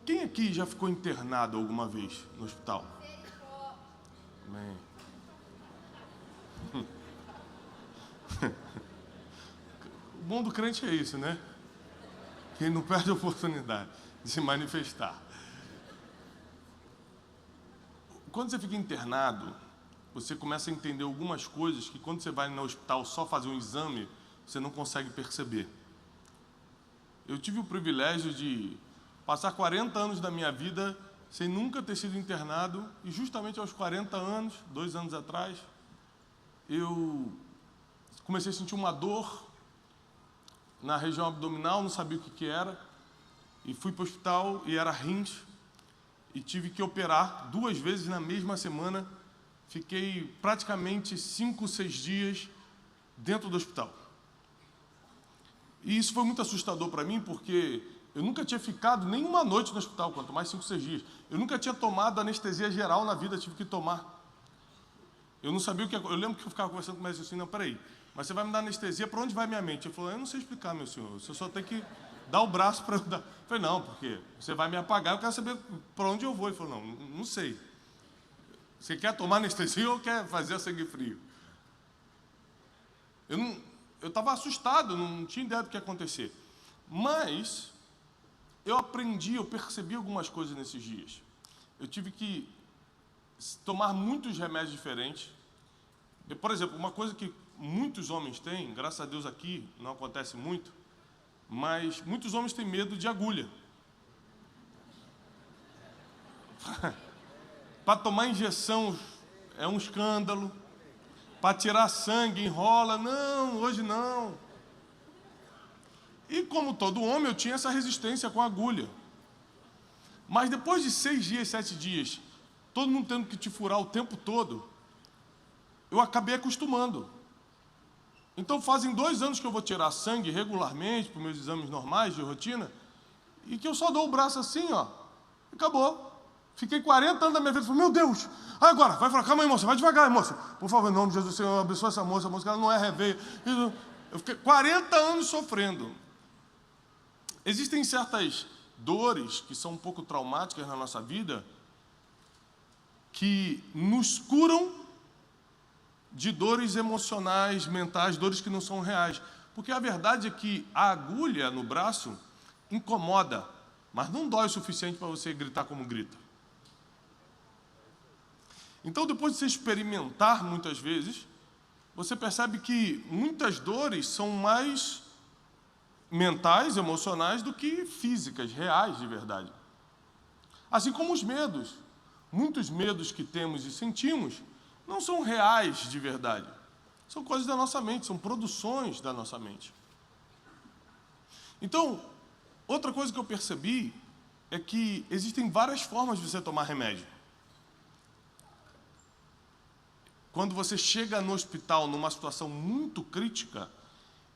Quem aqui já ficou internado alguma vez no hospital? Amém. O bom do crente é isso, né? Que ele não perde a oportunidade de se manifestar. Quando você fica internado, você começa a entender algumas coisas que quando você vai no hospital só fazer um exame, você não consegue perceber. Eu tive o privilégio de passar 40 anos da minha vida sem nunca ter sido internado, e justamente aos 40 anos, 2 anos atrás, eu comecei a sentir uma dor na região abdominal, não sabia o que era, e fui para o hospital e era rins, e tive que operar 2 vezes na mesma semana. Fiquei praticamente 5, 6 dias dentro do hospital. E isso foi muito assustador para mim, porque eu nunca tinha ficado nenhuma noite no hospital, quanto mais 5, 6 dias. Eu nunca tinha tomado anestesia geral na vida, tive que tomar. Eu não sabia o que... Eu lembro que eu ficava conversando com o médico assim, não, peraí, mas você vai me dar anestesia, para onde vai minha mente? Ele falou, eu não sei explicar, meu senhor, você só tem que dar o braço para eu dar. Eu falei, não, porque você vai me apagar, eu quero saber para onde eu vou. Ele falou, não sei. Você quer tomar anestesia ou quer fazer sangue frio? Eu estava assustado, não tinha ideia do que ia acontecer. Mas eu aprendi, eu percebi algumas coisas nesses dias. Eu tive que tomar muitos remédios diferentes. Por exemplo, uma coisa que muitos homens têm, graças a Deus aqui não acontece muito, mas muitos homens têm medo de agulha. Para tomar injeção é um escândalo. Para tirar sangue enrola. Não, hoje não. E como todo homem, eu tinha essa resistência com a agulha. Mas depois de 6 dias, 7 dias, todo mundo tendo que te furar o tempo todo, eu acabei acostumando. Então fazem 2 anos que eu vou tirar sangue regularmente, para os meus exames normais de rotina, e que eu só dou o braço assim, ó, e acabou. Fiquei 40 anos da minha vida, falei, meu Deus, agora, vai falar, calma aí, moça, vai devagar, moça. Por favor, em nome de Jesus, Senhor, abençoa essa moça, ela não é reveia. Eu fiquei 40 anos sofrendo. Existem certas dores que são um pouco traumáticas na nossa vida, que nos curam de dores emocionais, mentais, dores que não são reais. Porque a verdade é que a agulha no braço incomoda, mas não dói o suficiente para você gritar como grita. Então, depois de você experimentar muitas vezes, você percebe que muitas dores são mais mentais, emocionais, do que físicas, reais de verdade. Assim como os medos. Muitos medos que temos e sentimos não são reais de verdade. São coisas da nossa mente, são produções da nossa mente. Então, outra coisa que eu percebi é que existem várias formas de você tomar remédio. Quando você chega no hospital numa situação muito crítica,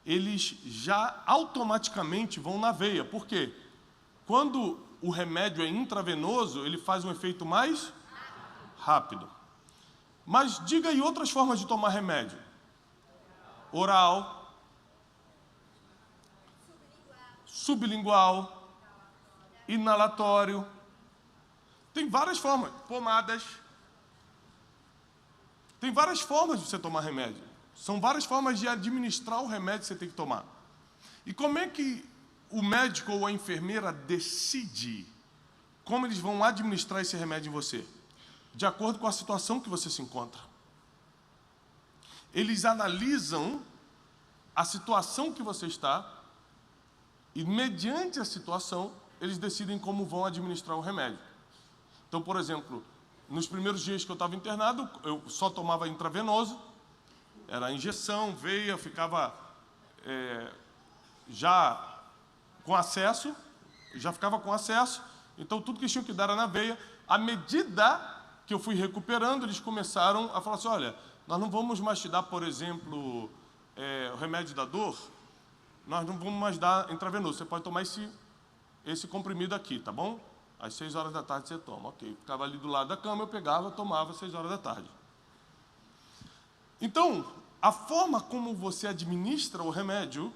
eles já automaticamente vão na veia. Por quê? Quando o remédio é intravenoso, ele faz um efeito mais rápido. Mas diga aí outras formas de tomar remédio. Oral, sublingual, inalatório. Tem várias formas. Pomadas. Tem várias formas de você tomar remédio. São várias formas de administrar o remédio que você tem que tomar. E como é que o médico ou a enfermeira decide como eles vão administrar esse remédio em você? De acordo com a situação que você se encontra. Eles analisam a situação que você está e, mediante a situação, eles decidem como vão administrar o remédio. Então, por exemplo, nos primeiros dias que eu estava internado, eu só tomava intravenoso, era injeção, veia, ficava já com acesso, então tudo que eles tinham que dar era na veia. À medida que eu fui recuperando, eles começaram a falar assim, olha, nós não vamos mais te dar, por exemplo, o remédio da dor, nós não vamos mais dar intravenoso, você pode tomar esse comprimido aqui, tá bom? Às 6 horas da tarde você toma, ok. Ficava ali do lado da cama, eu pegava, tomava às 6 horas da tarde. Então, a forma como você administra o remédio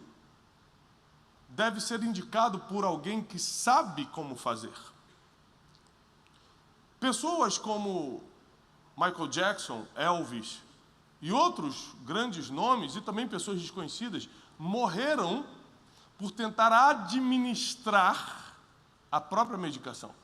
deve ser indicado por alguém que sabe como fazer. Pessoas como Michael Jackson, Elvis e outros grandes nomes, e também pessoas desconhecidas, morreram por tentar administrar a própria medicação.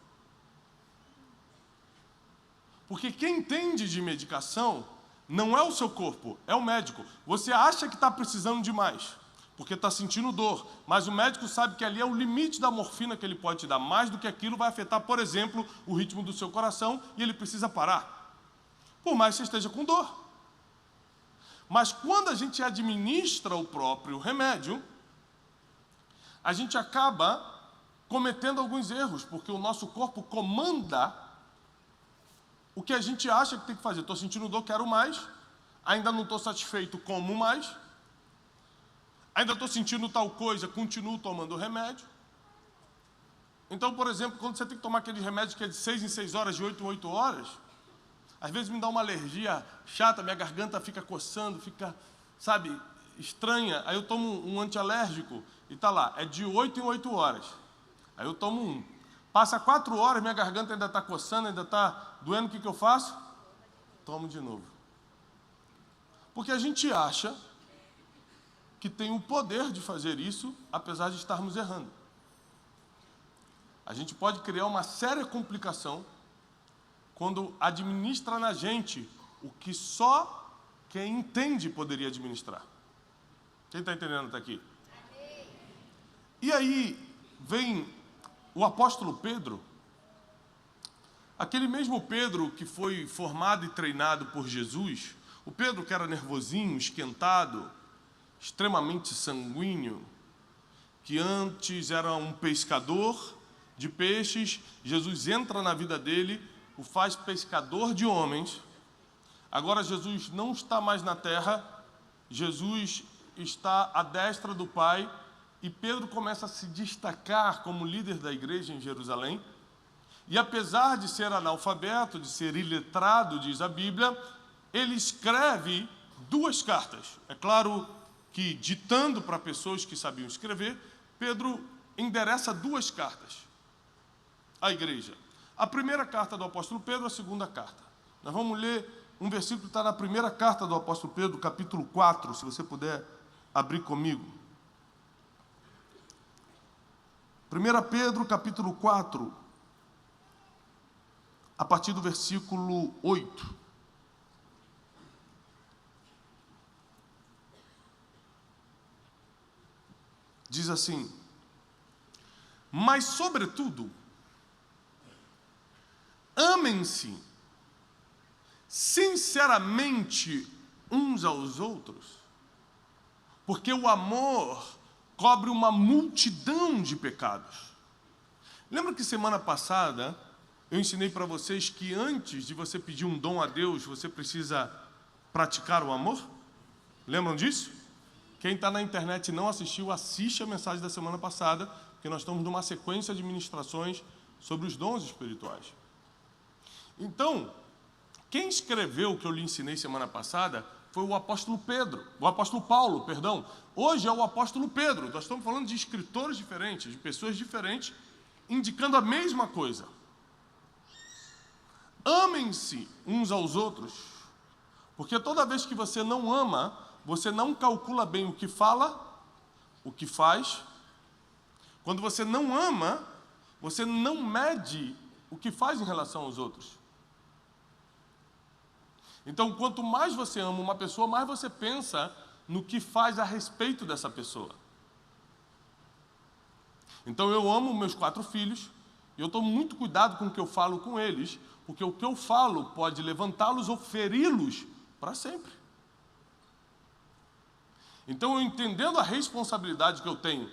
Porque quem entende de medicação não é o seu corpo, é o médico. Você acha que está precisando de mais, porque está sentindo dor, mas o médico sabe que ali é o limite da morfina que ele pode te dar. Mais do que aquilo vai afetar, por exemplo, o ritmo do seu coração e ele precisa parar, por mais que você esteja com dor. Mas quando a gente administra o próprio remédio, a gente acaba cometendo alguns erros, porque o nosso corpo comanda o que a gente acha que tem que fazer. Estou sentindo dor, quero mais. Ainda não estou satisfeito, como mais. Ainda estou sentindo tal coisa, continuo tomando o remédio. Então, por exemplo, quando você tem que tomar aquele remédio que é de 6 em 6 horas, de 8 em 8 horas, às vezes me dá uma alergia chata, minha garganta fica coçando, fica, sabe, estranha. Aí eu tomo um antialérgico e está lá, é de 8 em 8 horas. Aí eu tomo um. Passa 4 horas, minha garganta ainda está coçando, ainda está doendo, o que eu faço? Tomo de novo. Porque a gente acha que tem o poder de fazer isso, apesar de estarmos errando. A gente pode criar uma séria complicação quando administra na gente o que só quem entende poderia administrar. Quem está entendendo até aqui? E aí vem o apóstolo Pedro, aquele mesmo Pedro que foi formado e treinado por Jesus, o Pedro que era nervosinho, esquentado, extremamente sanguíneo, que antes era um pescador de peixes, Jesus entra na vida dele, o faz pescador de homens. Agora Jesus não está mais na terra, Jesus está à destra do Pai, e Pedro começa a se destacar como líder da igreja em Jerusalém. E apesar de ser analfabeto, de ser iletrado, diz a Bíblia, ele escreve 2 cartas. É claro que, ditando para pessoas que sabiam escrever, Pedro endereça 2 cartas à igreja. A primeira carta do apóstolo Pedro, a segunda carta. Nós vamos ler um versículo que está na primeira carta do apóstolo Pedro, capítulo 4, se você puder abrir comigo. 1 Pedro, capítulo 4, a partir do versículo 8. Diz assim: mas, sobretudo, amem-se sinceramente uns aos outros, porque o amor cobre uma multidão de pecados. Lembra que semana passada eu ensinei para vocês que antes de você pedir um dom a Deus, você precisa praticar o amor? Lembram disso? Quem está na internet e não assistiu, assiste a mensagem da semana passada, porque nós estamos numa sequência de ministrações sobre os dons espirituais. Então, quem escreveu o que eu lhe ensinei semana passada foi o apóstolo Paulo, perdão. Hoje é o apóstolo Pedro. Nós estamos falando de escritores diferentes, de pessoas diferentes, indicando a mesma coisa. Amem-se uns aos outros, porque toda vez que você não ama, você não calcula bem o que fala, o que faz. Quando você não ama, você não mede o que faz em relação aos outros. Então, quanto mais você ama uma pessoa, mais você pensa no que faz a respeito dessa pessoa. Então, eu amo meus 4 filhos, e eu tomo muito cuidado com o que eu falo com eles, porque o que eu falo pode levantá-los ou feri-los para sempre. Então, eu entendendo a responsabilidade que eu tenho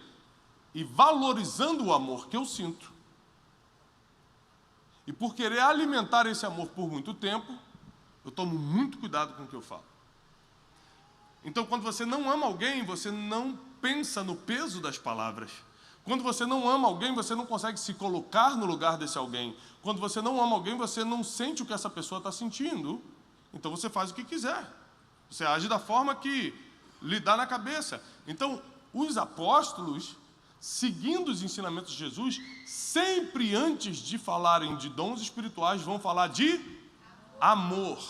e valorizando o amor que eu sinto, e por querer alimentar esse amor por muito tempo, eu tomo muito cuidado com o que eu falo. Então, quando você não ama alguém, você não pensa no peso das palavras. Quando você não ama alguém, você não consegue se colocar no lugar desse alguém. Quando você não ama alguém, você não sente o que essa pessoa está sentindo. Então, você faz o que quiser. Você age da forma que lhe dá na cabeça. Então, os apóstolos seguindo os ensinamentos de Jesus, sempre antes de falarem de dons espirituais, vão falar de amor.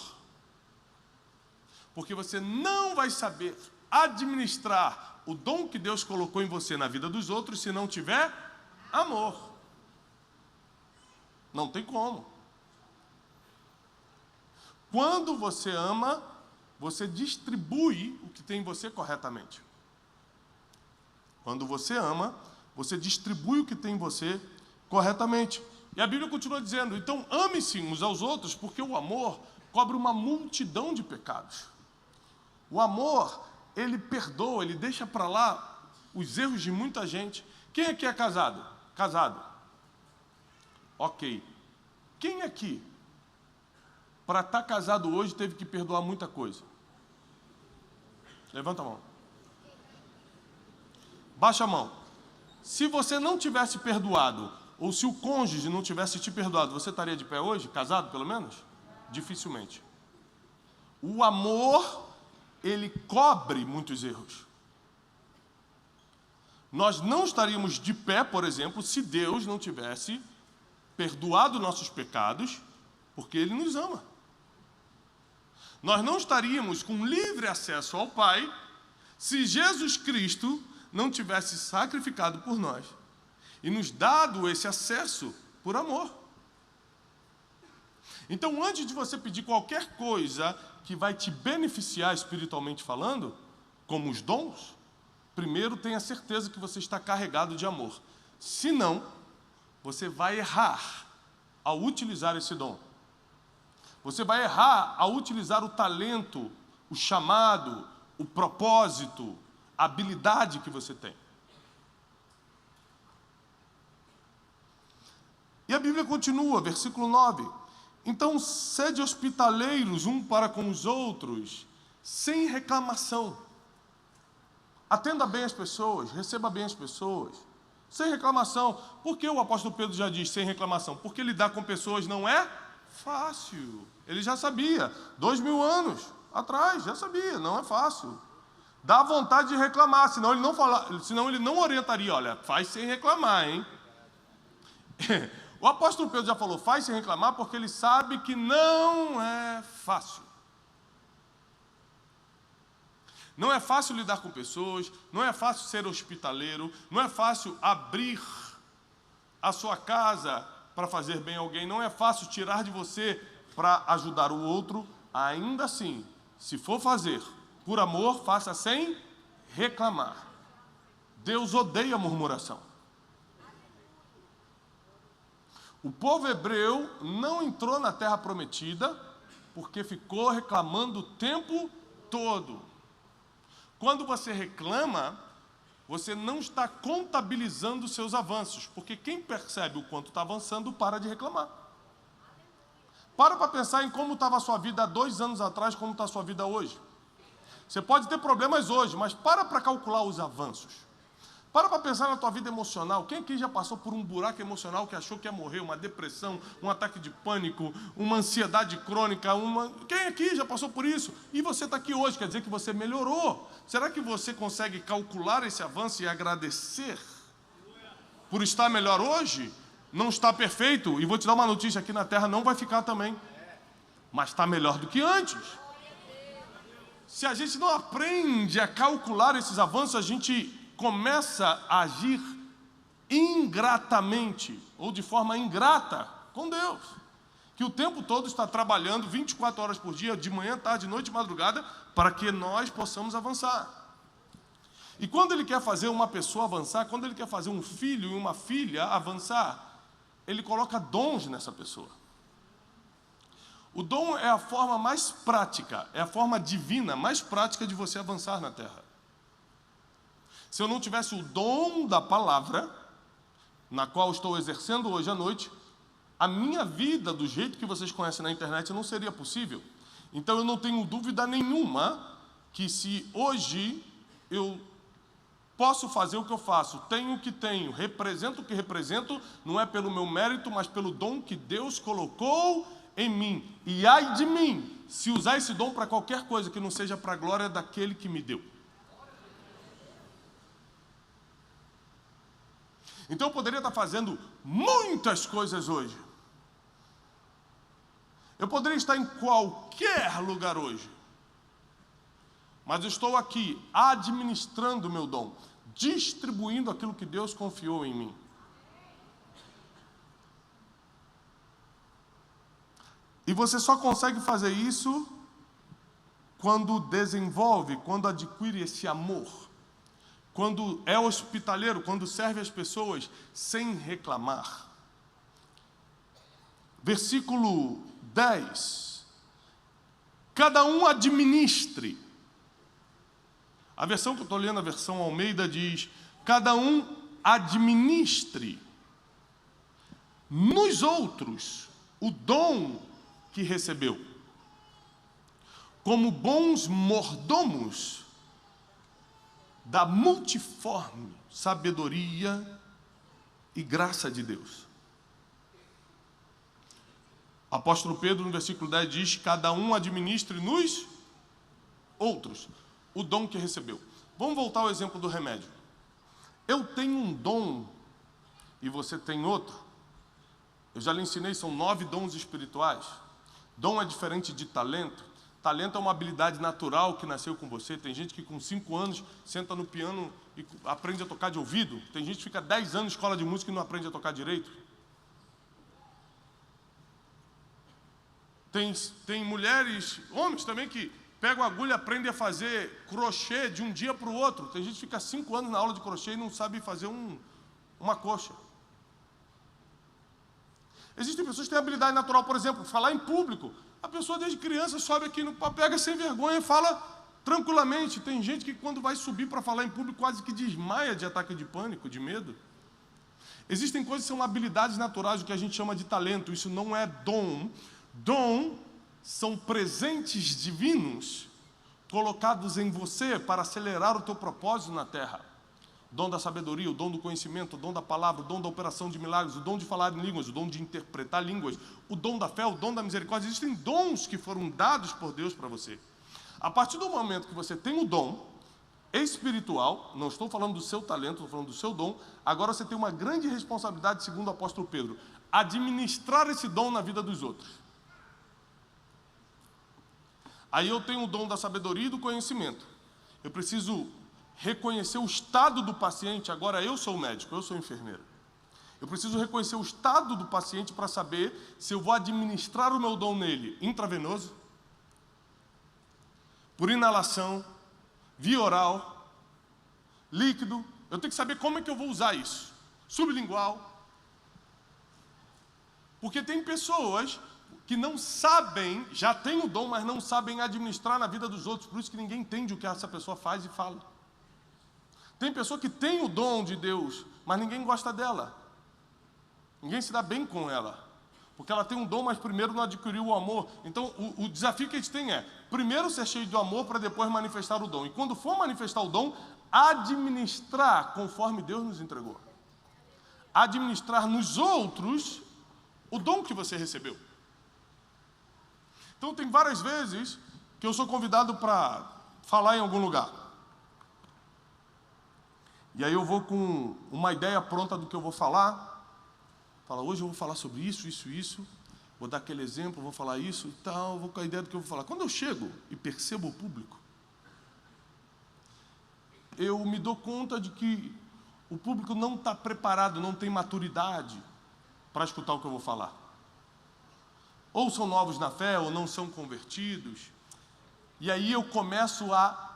Porque você não vai saber administrar o dom que Deus colocou em você na vida dos outros se não tiver amor. Não tem como. Quando você ama, você distribui o que tem em você corretamente. Quando você ama, você distribui o que tem em você corretamente. E a Bíblia continua dizendo, então ame-se uns aos outros, porque o amor cobre uma multidão de pecados. O amor, ele perdoa, ele deixa para lá os erros de muita gente. Quem aqui é casado? Casado. Ok. Quem aqui, para estar casado hoje, teve que perdoar muita coisa? Levanta a mão. Baixa a mão. Se você não tivesse perdoado, ou se o cônjuge não tivesse te perdoado, você estaria de pé hoje, casado pelo menos? Dificilmente. O amor, ele cobre muitos erros. Nós não estaríamos de pé, por exemplo, se Deus não tivesse perdoado nossos pecados, porque Ele nos ama. Nós não estaríamos com livre acesso ao Pai se Jesus Cristo não tivesse sacrificado por nós e nos dado esse acesso por amor. Então, antes de você pedir qualquer coisa que vai te beneficiar espiritualmente falando, como os dons, primeiro tenha certeza que você está carregado de amor. Senão, você vai errar ao utilizar esse dom. Você vai errar ao utilizar o talento, o chamado, o propósito, a habilidade que você tem. E a Bíblia continua, versículo 9. Então, sede hospitaleiros um para com os outros, sem reclamação. Atenda bem as pessoas, receba bem as pessoas, sem reclamação. Por que o apóstolo Pedro já diz sem reclamação? Porque lidar com pessoas não é fácil. Ele já sabia, 2000 anos atrás, já sabia, não é fácil. Dá vontade de reclamar, senão ele não orientaria, olha, faz sem reclamar, hein? O apóstolo Pedro já falou, faz sem reclamar, porque ele sabe que não é fácil. Não é fácil lidar com pessoas, não é fácil ser hospitaleiro, não é fácil abrir a sua casa para fazer bem a alguém, não é fácil tirar de você para ajudar o outro. Ainda assim, se for fazer por amor, faça sem reclamar. Deus odeia murmuração. O povo hebreu não entrou na terra prometida porque ficou reclamando o tempo todo. Quando você reclama, você não está contabilizando os seus avanços, porque quem percebe o quanto está avançando para de reclamar. Para pensar em como estava a sua vida há 2 anos atrás, como está a sua vida hoje. Você pode ter problemas hoje, mas para calcular os avanços. Para pensar na tua vida emocional. Quem aqui já passou por um buraco emocional que achou que ia morrer, uma depressão, um ataque de pânico, uma ansiedade crônica, Quem aqui já passou por isso? E você está aqui hoje, quer dizer que você melhorou. Será que você consegue calcular esse avanço e agradecer por estar melhor hoje? Não está perfeito, e vou te dar uma notícia, aqui na terra não vai ficar também. Mas está melhor do que antes. Se a gente não aprende a calcular esses avanços, a gente começa a agir ingratamente, ou de forma ingrata com Deus, que o tempo todo está trabalhando 24 horas por dia, de manhã, tarde, noite e madrugada, para que nós possamos avançar. E quando Ele quer fazer uma pessoa avançar, quando Ele quer fazer um filho e uma filha avançar, Ele coloca dons nessa pessoa. O dom é a forma mais prática, é a forma divina mais prática de você avançar na terra. Se eu não tivesse o dom da palavra, na qual estou exercendo hoje à noite, a minha vida, do jeito que vocês conhecem na internet, não seria possível. Então eu não tenho dúvida nenhuma que se hoje eu posso fazer o que eu faço, tenho o que tenho, represento o que represento, não é pelo meu mérito, mas pelo dom que Deus colocou em mim. E ai de mim, se usar esse dom para qualquer coisa que não seja para a glória daquele que me deu. Então eu poderia estar fazendo muitas coisas hoje. Eu poderia estar em qualquer lugar hoje. Mas eu estou aqui administrando o meu dom, distribuindo aquilo que Deus confiou em mim. E você só consegue fazer isso quando desenvolve, quando adquire esse amor, quando é hospitaleiro, quando serve as pessoas sem reclamar. Versículo 10. Cada um administre. A versão que eu estou lendo, a versão Almeida, diz: cada um administre nos outros o dom que recebeu, como bons mordomos da multiforme sabedoria e graça de Deus. O apóstolo Pedro, no versículo 10, diz: cada um administre nos outros o dom que recebeu. Vamos voltar ao exemplo do remédio. Eu tenho um dom e você tem outro. Eu já lhe ensinei, são 9 dons espirituais. Dom é diferente de talento. Talento é uma habilidade natural que nasceu com você. Tem gente que com 5 anos senta no piano e aprende a tocar de ouvido. Tem gente que fica 10 anos em escola de música e não aprende a tocar direito. Tem mulheres, homens também, que pegam a agulha e aprendem a fazer crochê de um dia para o outro. Tem gente que fica 5 anos na aula de crochê e não sabe fazer uma coxa. Existem pessoas que têm habilidade natural, por exemplo, falar em público. A pessoa desde criança sobe aqui, pega sem vergonha e fala tranquilamente. Tem gente que quando vai subir para falar em público quase que desmaia de ataque de pânico, de medo. Existem coisas que são habilidades naturais, o que a gente chama de talento. Isso não é dom. Dom são presentes divinos colocados em você para acelerar o teu propósito na terra. O dom da sabedoria, o dom do conhecimento, o dom da palavra, o dom da operação de milagres, o dom de falar em línguas, o dom de interpretar línguas, o dom da fé, o dom da misericórdia. Existem dons que foram dados por Deus para você. A partir do momento que você tem o dom espiritual, não estou falando do seu talento, estou falando do seu dom, agora você tem uma grande responsabilidade, segundo o apóstolo Pedro, administrar esse dom na vida dos outros. Aí eu tenho o dom da sabedoria e do conhecimento. Eu preciso reconhecer o estado do paciente. Agora eu sou médico, eu sou enfermeiro. Eu preciso reconhecer o estado do paciente para saber se eu vou administrar o meu dom nele intravenoso, por inalação, via oral, líquido. Eu tenho que saber como é que eu vou usar isso. Sublingual. Porque tem pessoas que não sabem, já têm o dom, mas não sabem administrar na vida dos outros. Por isso que ninguém entende o que essa pessoa faz e fala. Tem pessoa que tem o dom de Deus, mas ninguém gosta dela. Ninguém se dá bem com ela. Porque ela tem um dom, mas primeiro não adquiriu o amor. Então, o desafio que a gente tem é, primeiro ser cheio de amor para depois manifestar o dom. E quando for manifestar o dom, administrar conforme Deus nos entregou. Administrar nos outros o dom que você recebeu. Então, tem várias vezes que eu sou convidado para falar em algum lugar. E aí eu vou com uma ideia pronta do que eu vou falar. Fala, hoje eu vou falar sobre isso, isso, isso. Vou dar aquele exemplo, vou falar isso e tal. Vou com a ideia do que eu vou falar. Quando eu chego e percebo o público, eu me dou conta de que o público não está preparado, não tem maturidade para escutar o que eu vou falar. Ou são novos na fé, ou não são convertidos. E aí eu começo a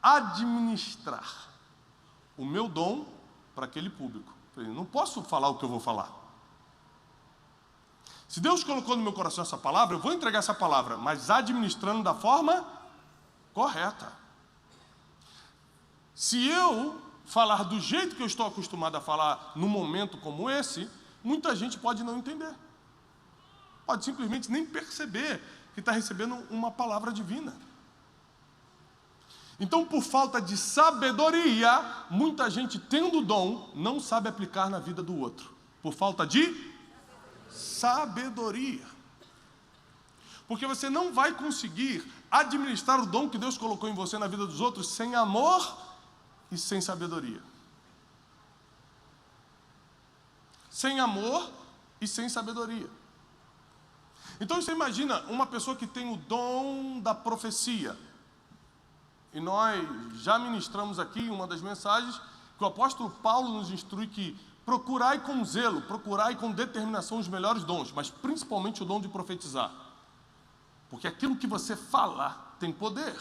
administrar o meu dom para aquele público. Eu não posso falar o que eu vou falar. Se Deus colocou no meu coração essa palavra, eu vou entregar essa palavra, mas administrando da forma correta. Se eu falar do jeito que eu estou acostumado a falar num momento como esse, muita gente pode não entender. Pode simplesmente nem perceber que está recebendo uma palavra divina. Então, por falta de sabedoria, muita gente tendo o dom, não sabe aplicar na vida do outro. Por falta de sabedoria. Porque você não vai conseguir administrar o dom que Deus colocou em você na vida dos outros sem amor e sem sabedoria. sem amor e sem sabedoria. Então você imagina uma pessoa que tem o dom da profecia. E nós já ministramos aqui uma das mensagens que o apóstolo Paulo nos instrui que procurai com zelo, procurai com determinação os melhores dons, mas principalmente o dom de profetizar. Porque aquilo que você fala tem poder.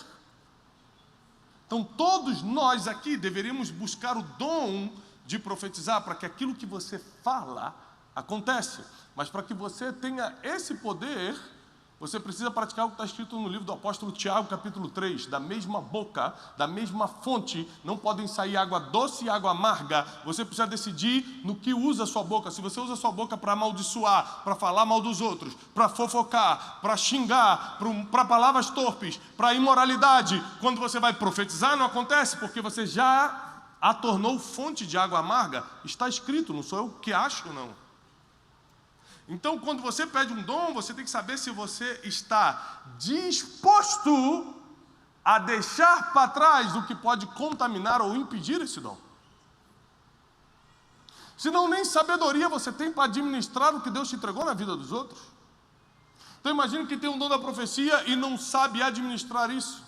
Então todos nós aqui deveríamos buscar o dom de profetizar para que aquilo que você fala acontece. Mas para que você tenha esse poder, você precisa praticar o que está escrito no livro do apóstolo Tiago, capítulo 3. Da mesma boca, da mesma fonte, não podem sair água doce e água amarga. Você precisa decidir no que usa a sua boca. Se você usa a sua boca para amaldiçoar, para falar mal dos outros, para fofocar, para xingar, para palavras torpes, para imoralidade, quando você vai profetizar, não acontece, porque você já a tornou fonte de água amarga. Está escrito, não sou eu que acho, não. Então, quando você pede um dom, você tem que saber se você está disposto a deixar para trás o que pode contaminar ou impedir esse dom. Senão, nem sabedoria você tem para administrar o que Deus te entregou na vida dos outros. Então, imagine que tem um dom da profecia e não sabe administrar isso.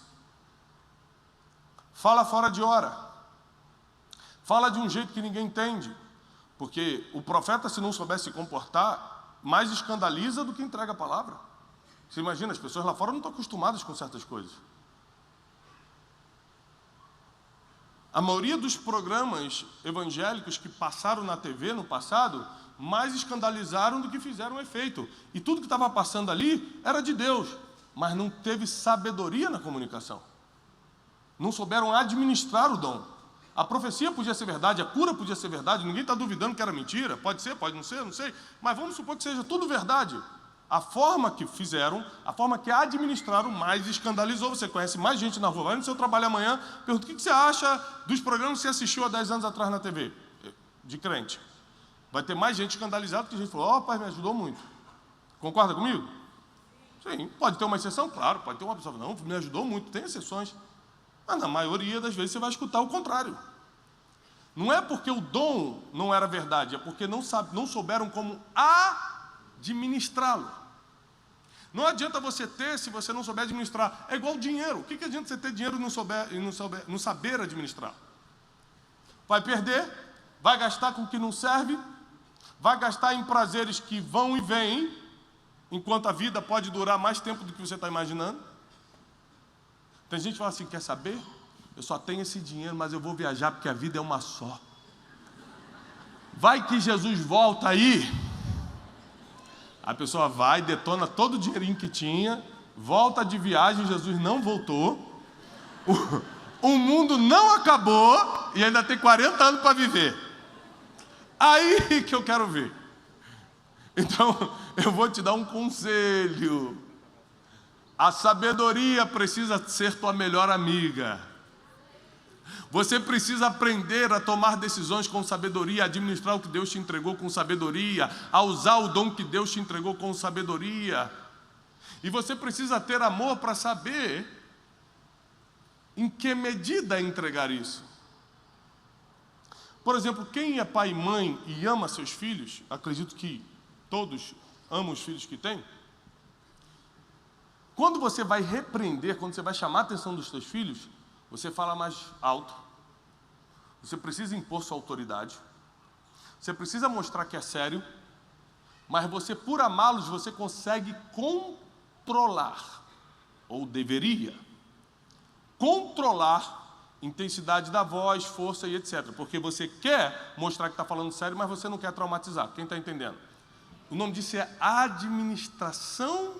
Fala fora de hora. Fala de um jeito que ninguém entende. Porque o profeta, se não soubesse se comportar, mais escandaliza do que entrega a palavra. Você imagina, as pessoas lá fora não estão acostumadas com certas coisas. A maioria dos programas evangélicos que passaram na TV no passado, mais escandalizaram do que fizeram efeito. E tudo que estava passando ali era de Deus, mas não teve sabedoria na comunicação. Não souberam administrar o dom. A profecia podia ser verdade, a cura podia ser verdade, ninguém está duvidando que era mentira, pode ser, pode não ser, não sei, mas vamos supor que seja tudo verdade. A forma que fizeram, a forma que administraram mais escandalizou. Você conhece mais gente na rua, vai no seu trabalho amanhã, pergunta: o que você acha dos programas que você assistiu há 10 anos atrás na TV, de crente? Vai ter mais gente escandalizada que a gente falou: ó, pai, me ajudou muito. Concorda comigo? Sim, pode ter uma exceção, claro, pode ter uma pessoa que não, me ajudou muito, tem exceções. Mas na maioria das vezes você vai escutar o contrário. Não é porque o dom não era verdade, é porque não souberam como administrá-lo. Não adianta você ter se você não souber administrar. É igual dinheiro. O que adianta você ter dinheiro e não saber administrar? Vai perder, vai gastar com o que não serve, vai gastar em prazeres que vão e vêm, enquanto a vida pode durar mais tempo do que você está imaginando. Tem gente que fala assim: quer saber? Eu só tenho esse dinheiro, mas eu vou viajar porque a vida é uma só. Vai que Jesus volta aí. A pessoa vai, detona todo o dinheirinho que tinha, volta de viagem, Jesus não voltou, o mundo não acabou e ainda tem 40 anos para viver. Aí que eu quero ver. Então, eu vou te dar um conselho. A sabedoria precisa ser tua melhor amiga. Você precisa aprender a tomar decisões com sabedoria, a administrar o que Deus te entregou com sabedoria, a usar o dom que Deus te entregou com sabedoria. E você precisa ter amor para saber em que medida entregar isso. Por exemplo, quem é pai e mãe e ama seus filhos, acredito que todos amam os filhos que têm. Quando você vai repreender, quando você vai chamar a atenção dos seus filhos, você fala mais alto. Você precisa impor sua autoridade. Você precisa mostrar que é sério. Mas você, por amá-los, você consegue controlar, ou deveria, controlar intensidade da voz, força e etc. Porque você quer mostrar que está falando sério, mas você não quer traumatizar. Quem está entendendo? O nome disso é administração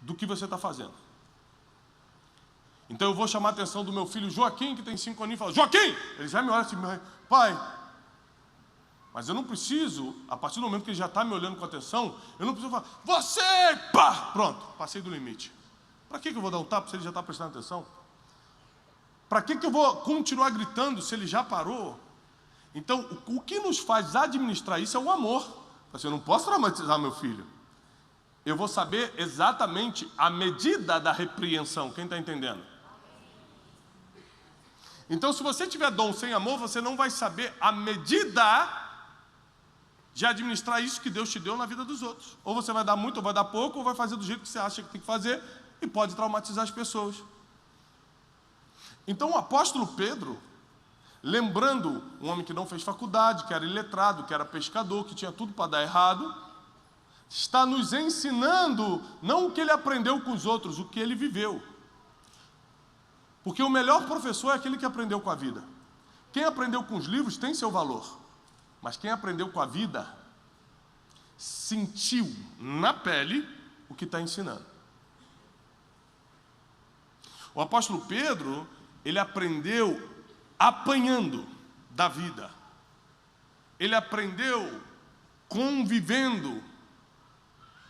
do que você está fazendo. Então eu vou chamar a atenção do meu filho Joaquim, que tem 5 aninhos, e falo: Joaquim! Ele já me olha assim: pai, mas eu não preciso, a partir do momento que ele já está me olhando com atenção, eu não preciso falar: você! Pá! Pronto, passei do limite. Para que eu vou dar um tapa se ele já está prestando atenção? Para que eu vou continuar gritando se ele já parou? Então, o que nos faz administrar isso é o amor. Eu não posso traumatizar meu filho. Eu vou saber exatamente a medida da repreensão. Quem está entendendo? Então, se você tiver dom sem amor, você não vai saber a medida de administrar isso que Deus te deu na vida dos outros. Ou você vai dar muito, ou vai dar pouco, ou vai fazer do jeito que você acha que tem que fazer, e pode traumatizar as pessoas. Então o apóstolo Pedro, lembrando um homem que não fez faculdade, que era iletrado, que era pescador, que tinha tudo para dar errado, está nos ensinando não o que ele aprendeu com os outros, o que ele viveu. Porque o melhor professor é aquele que aprendeu com a vida. Quem aprendeu com os livros tem seu valor, mas quem aprendeu com a vida sentiu na pele o que está ensinando. O apóstolo Pedro, ele aprendeu apanhando da vida. Ele aprendeu convivendo,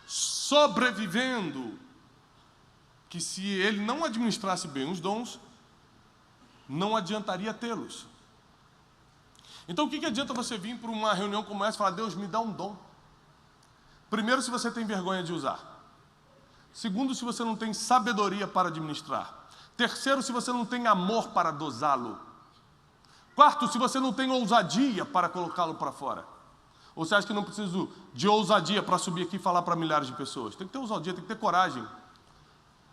sobrevivendo, que se ele não administrasse bem os dons, não adiantaria tê-los. Então o que adianta você vir para uma reunião como essa e falar: Deus, me dá um dom? Primeiro, se você tem vergonha de usar. Segundo, se você não tem sabedoria para administrar. Terceiro, se você não tem amor para dosá-lo. Quarto, se você não tem ousadia para colocá-lo para fora. Ou você acha que não preciso de ousadia para subir aqui e falar para milhares de pessoas? Tem que ter ousadia, tem que ter coragem.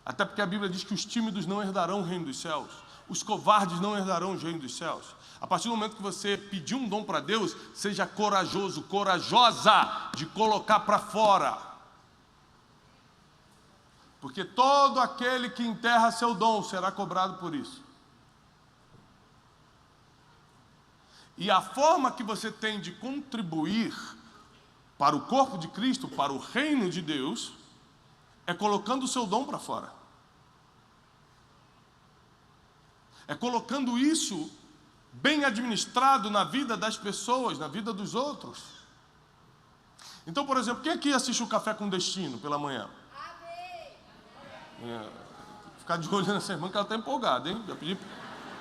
Até porque a Bíblia diz que os tímidos não herdarão o reino dos céus. Os covardes não herdarão o reino dos céus. A partir do momento que você pedir um dom para Deus, seja corajoso, corajosa de colocar para fora. Porque todo aquele que enterra seu dom será cobrado por isso. E a forma que você tem de contribuir para o corpo de Cristo, para o reino de Deus, é colocando o seu dom para fora. É colocando isso bem administrado na vida das pessoas, na vida dos outros. Então, por exemplo, quem aqui assiste o Café com Destino pela manhã? Ficar de olho nessa irmã que ela está empolgada, hein? Já pedi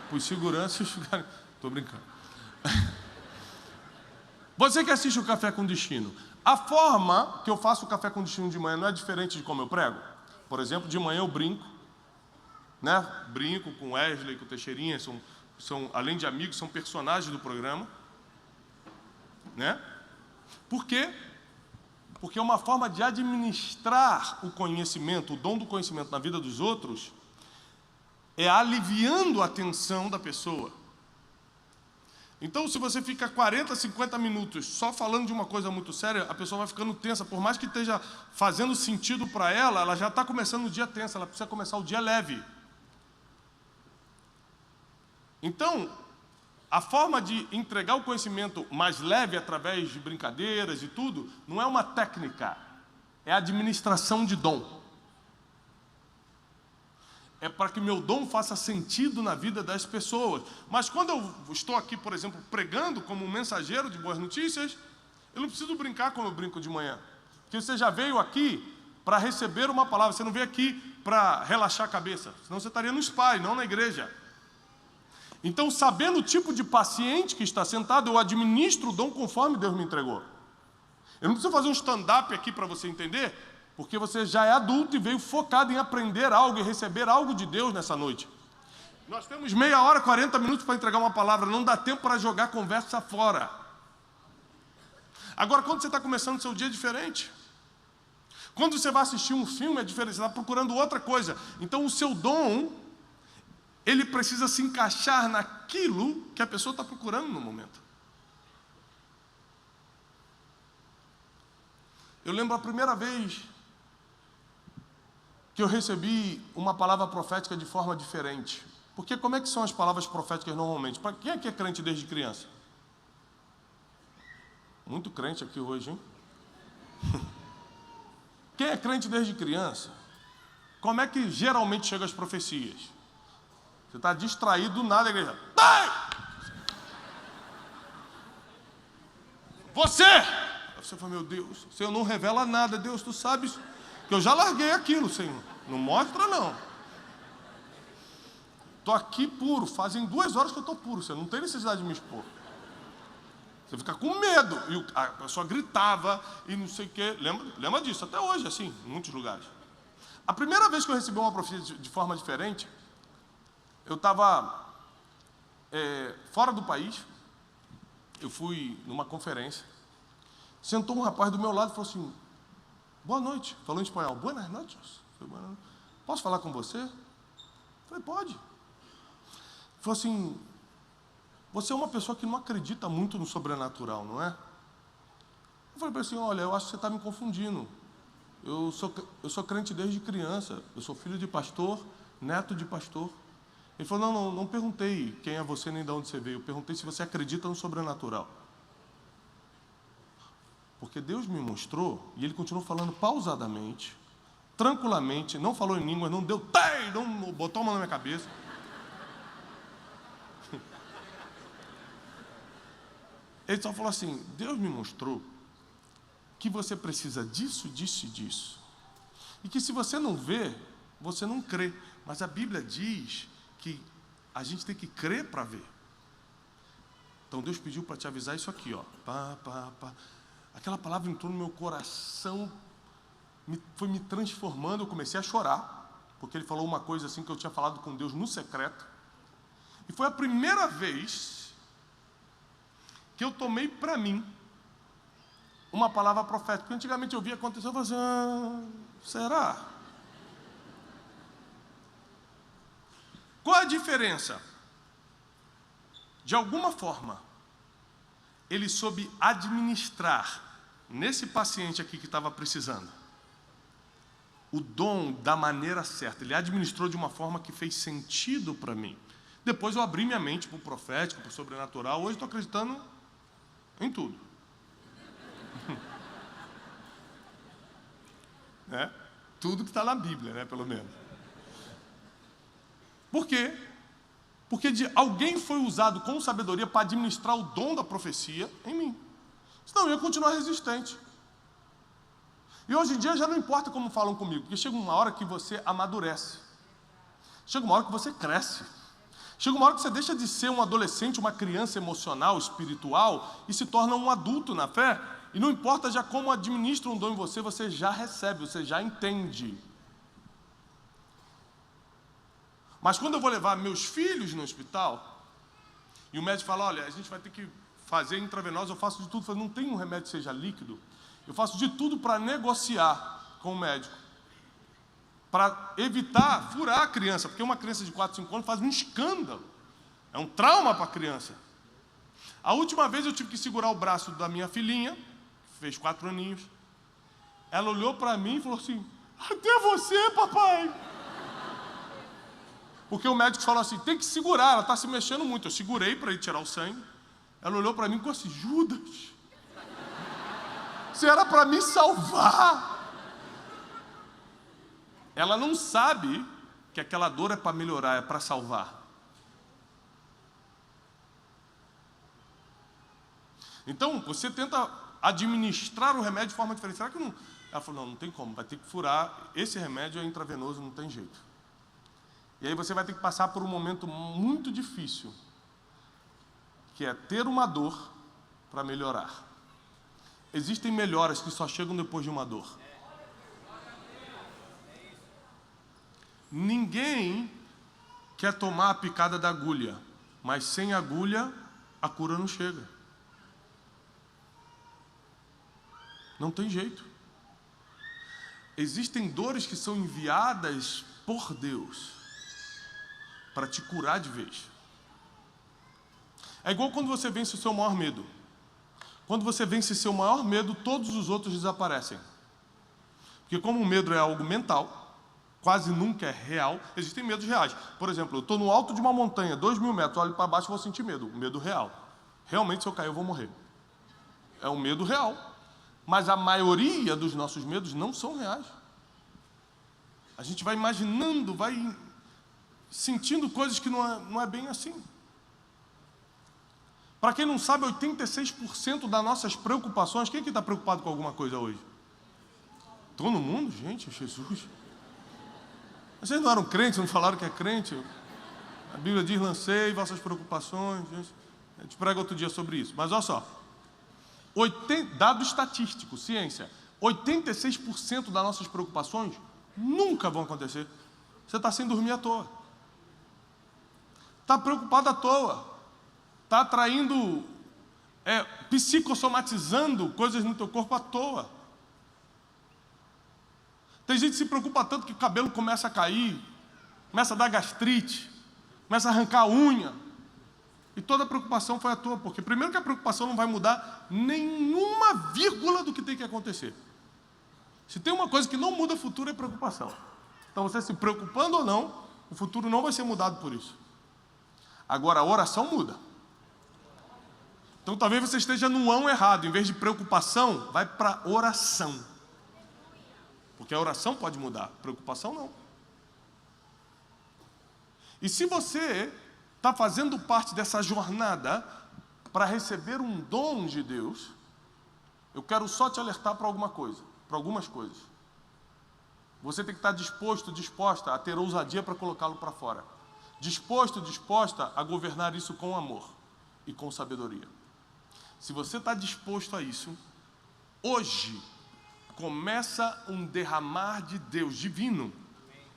para os seguranças ficarem... Estou brincando. Você que assiste o Café com Destino, a forma que eu faço o Café com Destino de manhã não é diferente de como eu prego? Por exemplo, de manhã eu brinco, né? Brinco com Wesley, com Teixeirinha, além de amigos, são personagens do programa, né? Por quê? Porque é uma forma de administrar o conhecimento, o dom do conhecimento na vida dos outros, é aliviando a tensão da pessoa. Então, se você fica 40, 50 minutos só falando de uma coisa muito séria, a pessoa vai ficando tensa. Por mais que esteja fazendo sentido para ela, ela já está começando o dia tensa, ela precisa começar o dia leve. Então, a forma de entregar o conhecimento mais leve através de brincadeiras e tudo, não é uma técnica, é administração de dom. É para que meu dom faça sentido na vida das pessoas. Mas quando eu estou aqui, por exemplo, pregando como um mensageiro de boas notícias, eu não preciso brincar como eu brinco de manhã. Porque você já veio aqui para receber uma palavra, você não veio aqui para relaxar a cabeça, senão você estaria no spa e não na igreja. Então, sabendo o tipo de paciente que está sentado, eu administro o dom conforme Deus me entregou. Eu não preciso fazer um stand-up aqui para você entender, porque você já é adulto e veio focado em aprender algo e receber algo de Deus nessa noite. Nós temos meia hora, 40 minutos para entregar uma palavra, não dá tempo para jogar conversa fora. Agora, quando você está começando o seu dia, é diferente. Quando você vai assistir um filme, é diferente, você está procurando outra coisa. Então, o seu dom, ele precisa se encaixar naquilo que a pessoa está procurando no momento. Eu lembro a primeira vez que eu recebi uma palavra profética de forma diferente. Porque como é que são as palavras proféticas normalmente? Para quem aqui é crente desde criança? Muito crente aqui hoje, hein? Quem é crente desde criança? Como é que geralmente chegam as profecias? Você está distraído do nada, a igreja. Você! Você fala, meu Deus, o Senhor não revela nada, Deus, tu sabes que eu já larguei aquilo, Senhor. Não mostra, não. Estou aqui puro, fazem 2 horas que eu estou puro, você não tem necessidade de me expor. Você fica com medo. E a pessoa gritava e não sei o quê. Lembra disso, até hoje, assim, em muitos lugares. A primeira vez que eu recebi uma profecia de forma diferente, eu estava fora do país, eu fui numa conferência, Sentou um rapaz do meu lado e falou assim, boa noite. Falou em espanhol, buenas noches. Posso falar com você? Falei, pode. Falou assim, você é uma pessoa que não acredita muito no sobrenatural, não é? Eu falei para ele assim, olha, eu acho que você está me confundindo. Eu sou crente desde criança, eu sou filho de pastor, neto de pastor. Ele falou, não perguntei quem é você nem de onde você veio, eu perguntei se você acredita no sobrenatural. Porque Deus me mostrou, e ele continuou falando pausadamente, tranquilamente, não falou em línguas, não deu, não botou a mão na minha cabeça. Ele só falou assim, Deus me mostrou que você precisa disso, disso e disso. E que se você não vê, você não crê. Mas a Bíblia diz que a gente tem que crer para ver. Então Deus pediu para te avisar isso aqui, ó. Aquela palavra entrou no meu coração, foi me transformando, eu comecei a chorar, porque ele falou uma coisa assim que eu tinha falado com Deus no secreto. E foi a primeira vez que eu tomei para mim uma palavra profética. Porque antigamente eu via acontecer, eu falava assim, será? Qual a diferença? De alguma forma, ele soube administrar nesse paciente aqui que estava precisando o dom da maneira certa. Ele administrou de uma forma que fez sentido para mim. Depois eu abri minha mente para o profético, para o sobrenatural. Hoje estou acreditando em tudo. Né? Tudo que está na Bíblia, né, pelo menos. Por quê? Porque alguém foi usado com sabedoria para administrar o dom da profecia em mim. Senão eu ia continuar resistente. E hoje em dia já não importa como falam comigo, porque chega uma hora que você amadurece. Chega uma hora que você cresce. Chega uma hora que você deixa de ser um adolescente, uma criança emocional, espiritual, e se torna um adulto na fé. E não importa já como administra um dom em você, você já recebe, você já entende. Mas quando eu vou levar meus filhos no hospital, e o médico fala, olha, a gente vai ter que fazer intravenosa, eu faço de tudo, eu falo, não tem um remédio que seja líquido, eu faço de tudo para negociar com o médico, para evitar furar a criança, porque uma criança de 4, 5 anos faz um escândalo, é um trauma para a criança. A última vez eu tive que segurar o braço da minha filhinha, que fez 4 aninhos, ela olhou para mim e falou assim, até você, papai. Porque o médico falou assim, tem que segurar, ela está se mexendo muito. Eu segurei para ele tirar o sangue. Ela olhou para mim e falou assim, Judas, você era para me salvar. Ela não sabe que aquela dor é para melhorar, é para salvar. Então, você tenta administrar o remédio de forma diferente. Será que não... Ela falou, não tem como, vai ter que furar. Esse remédio é intravenoso, não tem jeito. E aí você vai ter que passar por um momento muito difícil, que é ter uma dor para melhorar. Existem melhoras que só chegam depois de uma dor. Ninguém quer tomar a picada da agulha, mas sem agulha a cura não chega. Não tem jeito. Existem dores que são enviadas por Deus para te curar de vez. É igual quando você vence o seu maior medo. Quando você vence seu maior medo, todos os outros desaparecem. Porque como o medo é algo mental, quase nunca é real, existem medos reais. Por exemplo, eu estou no alto de uma montanha, 2.000 metros, olho para baixo e vou sentir medo. Um medo real. Realmente, se eu cair, eu vou morrer. É um medo real. Mas a maioria dos nossos medos não são reais. A gente vai imaginando, vai sentindo coisas que não é bem assim. Para quem não sabe, 86% das nossas preocupações... Quem é que está preocupado com alguma coisa hoje? Todo mundo? Gente, Jesus. Vocês não eram crentes, não falaram que é crente? A Bíblia diz, lancei vossas preocupações. A gente prega outro dia sobre isso. Mas olha só. Dado estatístico, ciência, 86% das nossas preocupações nunca vão acontecer. Você está sem dormir à toa. Está preocupado à toa. Está atraindo psicossomatizando coisas no teu corpo à toa. Tem gente que se preocupa tanto que o cabelo começa a cair, começa a dar gastrite, começa a arrancar a unha. E toda a preocupação foi à toa, porque primeiro que a preocupação não vai mudar nenhuma vírgula do que tem que acontecer. Se tem uma coisa que não muda o futuro é preocupação. Então você se preocupando ou não, o futuro não vai ser mudado por isso. Agora a oração muda. Então talvez você esteja no ão errado, em vez de preocupação, vai para oração. Porque a oração pode mudar, preocupação não. E se você está fazendo parte dessa jornada para receber um dom de Deus, eu quero só te alertar para algumas coisas. Você tem que estar disposta a ter ousadia para colocá-lo para fora. Disposta a governar isso com amor e com sabedoria. Se você está disposto a isso, hoje começa um derramar de Deus divino.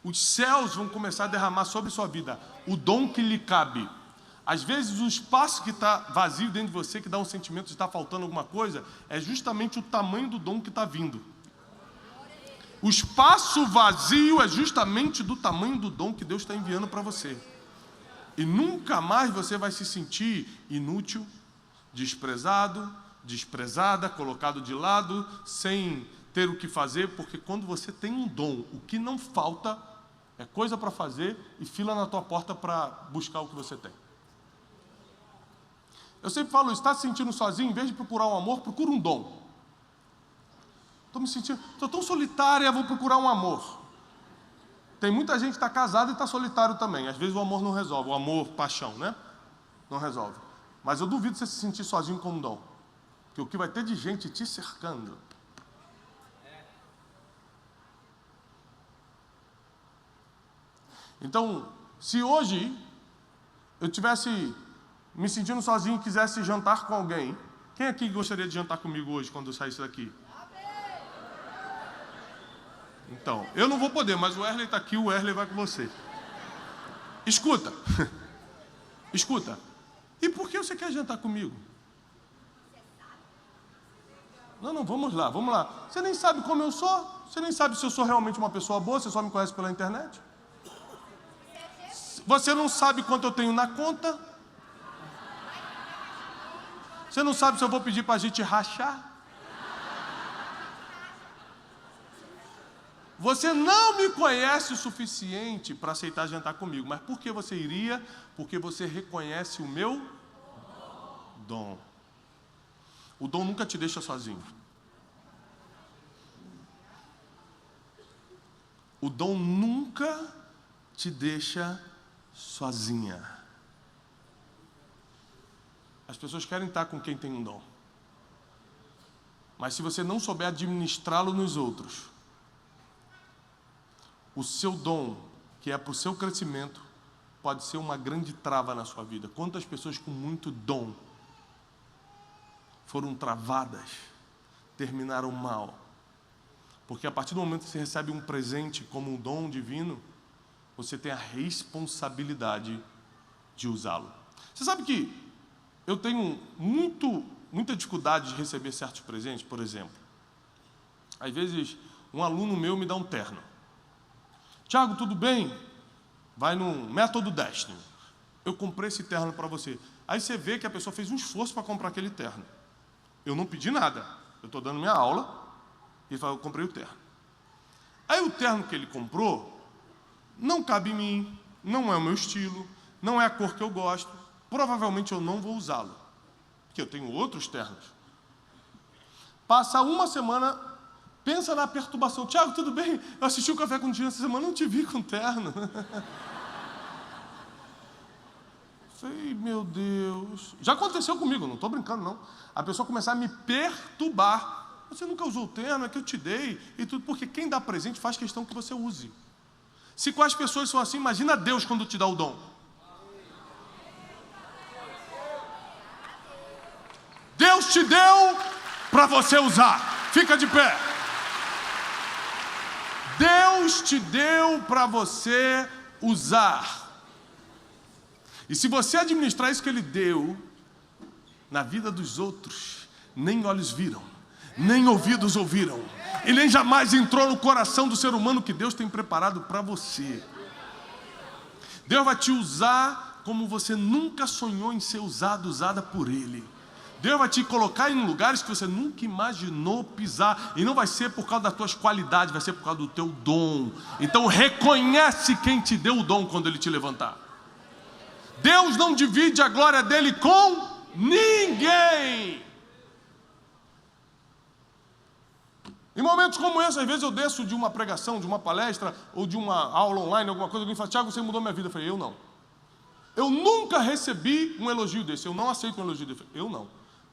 Os céus vão começar a derramar sobre sua vida o dom que lhe cabe. Às vezes o espaço que está vazio dentro de você, que dá um sentimento de estar faltando alguma coisa, é justamente o tamanho do dom que está vindo. O espaço vazio é justamente do tamanho do dom que Deus está enviando para você. E nunca mais você vai se sentir inútil, desprezado, desprezada, colocado de lado, sem ter o que fazer, porque quando você tem um dom, o que não falta é coisa para fazer e fila na tua porta para buscar o que você tem. Eu sempre falo, está se sentindo sozinho, em vez de procurar um amor, procura um dom. Estou tão solitária, vou procurar um amor. Tem muita gente que está casada e está solitário também. Às vezes o amor não resolve, o amor, paixão, né? Não resolve. Mas eu duvido você se sentir sozinho com um dom. Porque o que vai ter de gente te cercando. Então, se hoje eu tivesse me sentindo sozinho e quisesse jantar com alguém, quem aqui gostaria de jantar comigo hoje quando eu saísse daqui? Então, eu não vou poder, mas o Wesley está aqui, o Wesley vai com você. Escuta. Escuta. E por que você quer jantar comigo? Não, vamos lá. Você nem sabe como eu sou? Você nem sabe se eu sou realmente uma pessoa boa? Você só me conhece pela internet? Você não sabe quanto eu tenho na conta? Você não sabe se eu vou pedir para a gente rachar? Você não me conhece o suficiente para aceitar jantar comigo. Mas por que você iria? Porque você reconhece o meu dom. O dom nunca te deixa sozinho. O dom nunca te deixa sozinha. As pessoas querem estar com quem tem um dom. Mas se você não souber administrá-lo nos outros, o seu dom, que é para o seu crescimento, pode ser uma grande trava na sua vida. Quantas pessoas com muito dom foram travadas, terminaram mal? Porque a partir do momento que você recebe um presente como um dom divino, você tem a responsabilidade de usá-lo. Você sabe que eu tenho muita dificuldade de receber certos presentes, por exemplo. Às vezes, um aluno meu me dá um terno. Tiago, tudo bem? Vai no Método Destiny. Eu comprei esse terno para você. Aí você vê que a pessoa fez um esforço para comprar aquele terno. Eu não pedi nada. Eu estou dando minha aula e ele fala, eu comprei o terno. Aí o terno que ele comprou não cabe em mim, não é o meu estilo, não é a cor que eu gosto. Provavelmente eu não vou usá-lo, porque eu tenho outros ternos. Passa uma semana, pensa na perturbação. Tiago, tudo bem? Eu assisti o Café com Dia essa semana, não te vi com terno. Falei, meu Deus. Já aconteceu comigo, não estou brincando não. A pessoa começar a me perturbar. Você nunca usou o terno, é que eu te dei. E tudo, porque quem dá presente faz questão que você use. Se com as pessoas são assim, imagina Deus quando te dá o dom. Deus te deu para você usar. Fica de pé. Deus te deu para você usar. E se você administrar isso que Ele deu, na vida dos outros, nem olhos viram, nem ouvidos ouviram, e nem jamais entrou no coração do ser humano que Deus tem preparado para você. Deus vai te usar como você nunca sonhou em ser usado, usada por Ele. Deus vai te colocar em lugares que você nunca imaginou pisar. E não vai ser por causa das tuas qualidades, vai ser por causa do teu dom. Então reconhece quem te deu o dom quando Ele te levantar. Deus não divide a glória dEle com ninguém. Em momentos como esse, às vezes eu desço de uma pregação, de uma palestra, ou de uma aula online, alguma coisa, alguém fala: Tiago, você mudou minha vida. Eu falei: eu não. Eu nunca recebi um elogio desse, eu não aceito um elogio desse. Eu não.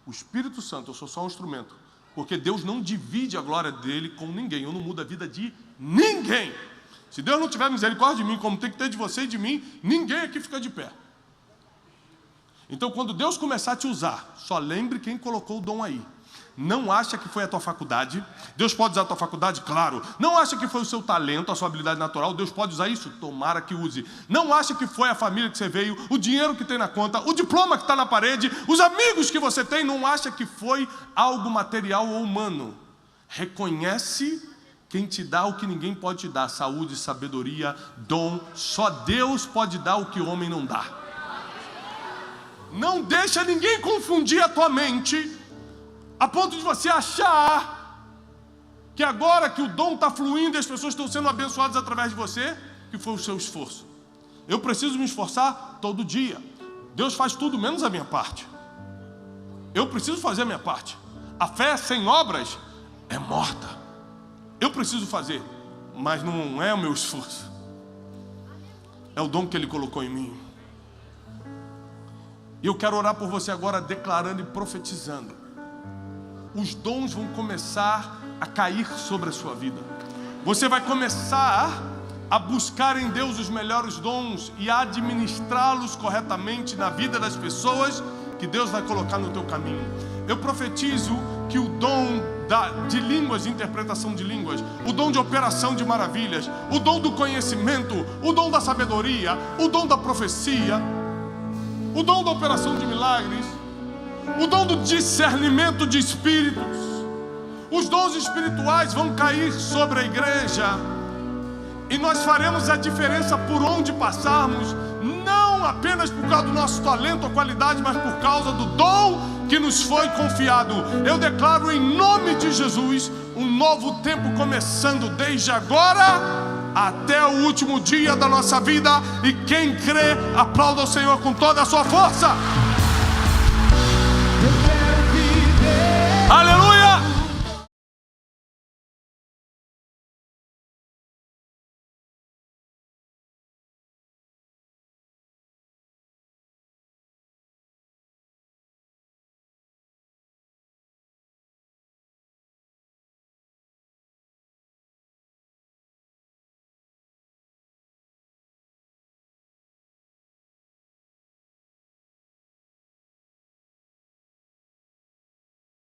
O Espírito Santo, eu sou só um instrumento. Porque Deus não divide a glória dEle com ninguém. Eu não mudo a vida de ninguém. Se Deus não tiver misericórdia de mim, como tem que ter de você e de mim, ninguém aqui fica de pé. Então, quando Deus começar a te usar, só lembre quem colocou o dom aí. Não acha que foi a tua faculdade. Deus pode usar a tua faculdade? Claro. Não acha que foi o seu talento, a sua habilidade natural. Deus pode usar isso? Tomara que use. Não acha que foi a família que você veio, o dinheiro que tem na conta, o diploma que está na parede, os amigos que você tem. Não acha que foi algo material ou humano. Reconhece quem te dá o que ninguém pode te dar: saúde, sabedoria, dom. Só Deus pode dar o que o homem não dá. Não deixa ninguém confundir a tua mente a ponto de você achar que agora que o dom está fluindo e as pessoas estão sendo abençoadas através de você, que foi o seu esforço. Eu preciso me esforçar todo dia. Deus faz tudo menos a minha parte. Eu preciso fazer a minha parte. A fé sem obras é morta. Eu preciso fazer, mas não é o meu esforço. É o dom que Ele colocou em mim. E eu quero orar por você agora, declarando e profetizando. Os dons vão começar a cair sobre a sua vida. Você vai começar a buscar em Deus os melhores dons e a administrá-los corretamente na vida das pessoas que Deus vai colocar no teu caminho. Eu profetizo que o dom de línguas, de interpretação de línguas, o dom de operação de maravilhas, o dom do conhecimento, o dom da sabedoria, o dom da profecia, o dom da operação de milagres, o dom do discernimento de espíritos, os dons espirituais vão cair sobre a igreja, e nós faremos a diferença por onde passarmos, não apenas por causa do nosso talento ou qualidade, mas por causa do dom que nos foi confiado. Eu declaro em nome de Jesus um novo tempo começando desde agora até o último dia da nossa vida, e quem crê, aplauda o Senhor com toda a sua força. Aleluia!